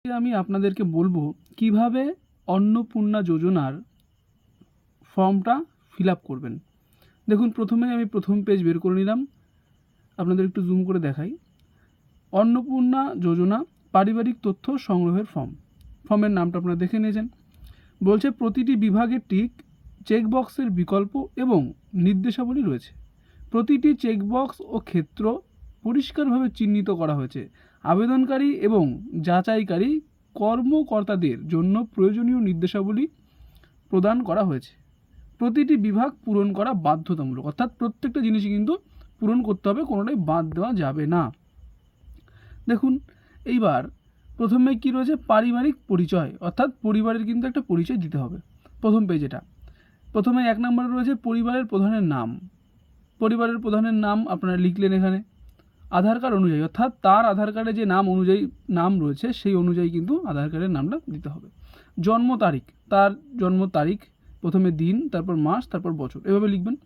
আমি আপনাদেরকে বলবো কিভাবে অন্নপূর্ণা যোজনার ফর্মটা ফিল আপ করবেন। দেখুন, প্রথমে আমি প্রথম পেজ বের করে নিলাম, আপনাদের একটু জুম করে দেখাই। অন্নপূর্ণা যোজনা পারিবারিক তথ্য সংগ্রহের ফর্মের নামটা আপনারা দেখে নিয়েছেন। বলছে প্রতিটি বিভাগের টিক চেকবক্সের বিকল্প এবং নির্দেশাবলী রয়েছে। প্রতিটি চেকবক্স ও ক্ষেত্র পরিষ্কারভাবে চিহ্নিত করা হয়েছে। আবেদনকারী এবং যাচাইকারী কর্মকর্তাদের জন্য প্রয়োজনীয় নির্দেশাবলী প্রদান করা হয়েছে। প্রতিটি বিভাগ পূরণ করা বাধ্যতামূলক, অর্থাৎ প্রত্যেকটা জিনিসই কিন্তু পূরণ করতে হবে, কোনোটাই বাদ দেওয়া যাবে না। দেখুন, এইবার প্রথমে কি রয়েছে, পারিবারিক পরিচয়, অর্থাৎ পরিবারের কিন্তু একটা পরিচয় দিতে হবে। প্রথম পেজ এটা। প্রথমে 1 নম্বরে রয়েছে পরিবারের প্রধানের নাম। পরিবারের প্রধানের নাম আপনারা লিখলেন এখানে আধার কার্ড অনুযায়ী, অর্থাৎ তার আধার কার্ডে যে নাম রয়েছে সেই অনুযায়ী কিন্তু আধার কার্ডের নামটা দিতে হবে। জন্ম তারিখ, তার জন্ম তারিখ, প্রথমে দিন, তারপর মাস, তারপর বছর, এভাবে লিখবেন।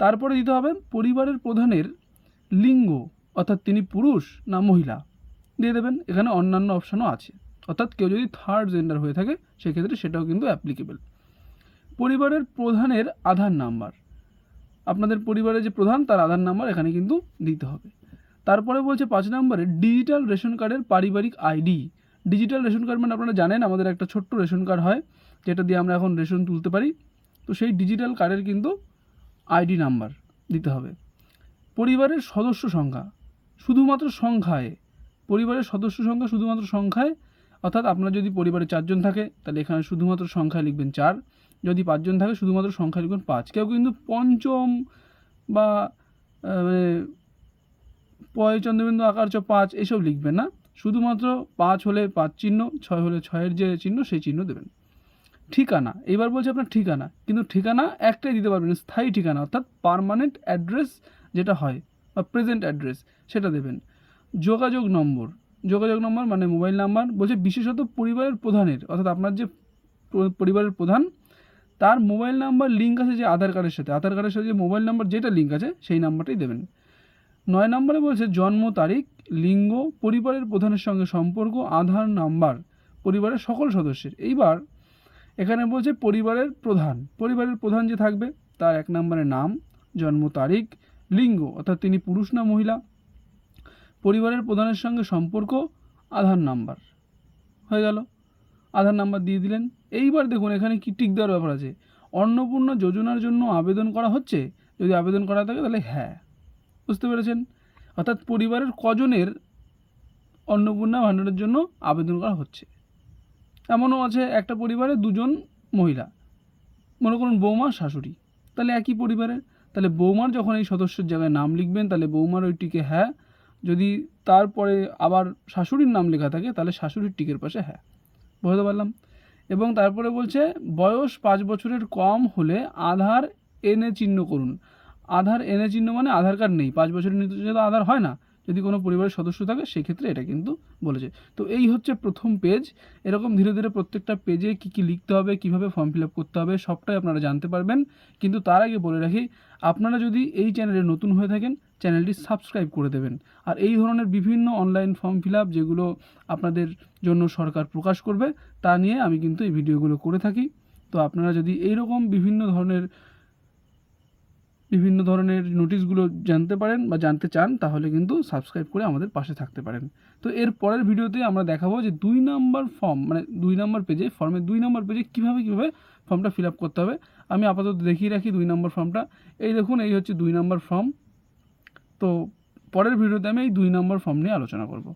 তারপরে দিতে হবে পরিবারের প্রধানের লিঙ্গ, অর্থাৎ তিনি পুরুষ না মহিলা দিয়ে দেবেন। এখানে অন্যান্য অপশানও আছে, অর্থাৎ কেউ যদি থার্ড জেন্ডার হয়ে থাকে সেক্ষেত্রে সেটাও কিন্তু অ্যাপ্লিকেবল। পরিবারের প্রধানের আধার নাম্বার, আপনাদের পরিবারের যে প্রধান তার আধার নাম্বার এখানে কিন্তু দিতে হবে। তারপরে বলছে 5 নম্বরে ডিজিটাল রেশন কার্ডের পারিবারিক আইডি। ডিজিটাল রেশন কার্ড মানে আপনারা জানেন আমাদের একটা ছোট্ট রেশন কার্ড হয় যেটা দিয়ে আমরা এখন রেশন তুলতে পারি, তো সেই ডিজিটাল কার্ডের কিন্তু আইডি নাম্বার দিতে হবে। পরিবারের সদস্য সংখ্যা, শুধুমাত্র সংখ্যায়, পরিবারের সদস্য সংখ্যা শুধুমাত্র সংখ্যায়, অর্থাৎ আপনার যদি পরিবারে 4 জন থাকে তাহলে এখানে শুধুমাত্র সংখ্যায় লিখবেন 4, যদি 5 জন থাকে শুধুমাত্র সংখ্যায় লিখবেন 5। কেউ কিন্তু পঞ্চম বা পয়চন্দ্রবিন্দু আকার 5 এসব লিখবেন না, শুধুমাত্র 5 হলে 5 চিহ্ন, 6 হলে 6-এর যে চিহ্ন সেই চিহ্ন দেবেন। ঠিকানা, এবার বলছে আপনার ঠিকানা, কিন্তু ঠিকানা একটাই দিতে পারবেন, স্থায়ী ঠিকানা, অর্থাৎ পার্মানেন্ট অ্যাড্রেস যেটা হয় বা প্রেজেন্ট অ্যাড্রেস সেটা দেবেন। যোগাযোগ নম্বর, যোগাযোগ নম্বর মানে মোবাইল নাম্বার। বলছে বিশেষত পরিবারের প্রধানের, অর্থাৎ আপনার যে পরিবারের প্রধান তার মোবাইল নাম্বার লিঙ্ক আছে যে আধার কার্ডের সাথে যে মোবাইল নাম্বার যেটা লিঙ্ক আছে সেই নাম্বারটাই দেবেন। 9 নম্বরে বলছে জন্ম তারিখ, লিঙ্গ, পরিবারের প্রধানের সঙ্গে সম্পর্ক, আধার নাম্বার পরিবারের সকল সদস্যের। এইবার এখানে বলছে পরিবারের প্রধান যে থাকবে তার 1 নম্বরে নাম, জন্ম তারিখ, লিঙ্গ অর্থাৎ তিনি পুরুষ না মহিলা, পরিবারের প্রধানের সঙ্গে সম্পর্ক, আধার নাম্বার। হয়ে গেল, আধার নাম্বার দিয়ে দিলেন। এইবার দেখুন এখানে কি টিক দেওয়ার ব্যাপার আছে। অন্নপূর্ণা যোজনার জন্য আবেদন করা হচ্ছে, যদি আবেদন করা থাকে তাহলে হ্যাঁ, বুঝতে পেরেছেন। অর্থাৎ পরিবারের কজনের অন্নপূর্ণা ভাণ্ডারের জন্য আবেদন করা হচ্ছে। এমনও আছে একটা পরিবারে 2 জন মহিলা, মনে করুন বৌমা শাশুড়ি, তাহলে একই পরিবারের, তাহলে বৌমার যখন এই সদস্যের জায়গায় নাম লিখবেন তাহলে বৌমার ওই টিকে হ্যাঁ, যদি তারপরে আবার শাশুড়ির নাম লেখা থাকে তাহলে শাশুড়ির টিকের পাশে হ্যাঁ। বুঝতে পারলাম। এবং তারপরে বলছে বয়স 5 বছরের কম হলে আধার এনে চিহ্ন করুন। আধার এনে চিহ্ন মানে আধার কার্ড নেই, 5 বছরের নিচে তো আধার হয় না, যদি কোনো পরিবারের সদস্য থাকে সেক্ষেত্রে এটা কিন্তু বলেছে। তো এই হচ্ছে প্রথম পেজ। এরকম ধীরে ধীরে প্রত্যেকটা পেজে কী কী লিখতে হবে, কীভাবে ফর্ম ফিল আপ করতে হবে সবটাই আপনারা জানতে পারবেন। কিন্তু তার আগে বলে রাখি, আপনারা যদি এই চ্যানেলে নতুন হয়ে থাকেন চ্যানেলটি সাবস্ক্রাইব করে দেবেন। আর এই ধরনের বিভিন্ন অনলাইন ফর্ম ফিল আপ যেগুলো আপনাদের জন্য সরকার প্রকাশ করবে তা নিয়ে আমি কিন্তু এই ভিডিওগুলো করে থাকি। তো আপনারা যদি এইরকম বিভিন্ন ধরনের নোটিশগুলো জানতে পারেন বা জানতে চান তাহলে কিন্তু সাবস্ক্রাইব করে আমাদের পাশে থাকতে পারেন। তো এর পরের ভিডিওতে আমরা দেখাবো যে 2 নম্বর ফর্ম মানে 2 নম্বর পেজে, ফর্মের 2 নম্বর পেজে কীভাবে ফর্মটা ফিল আপ করতে হবে। আমি আপাতত দেখিয়ে রাখি 2 নম্বর ফর্মটা। এই দেখুন, এই হচ্ছে 2 নম্বর ফর্ম। তো পরের ভিডিওতে আমি এই 2 নম্বর ফর্ম নিয়ে আলোচনা করব।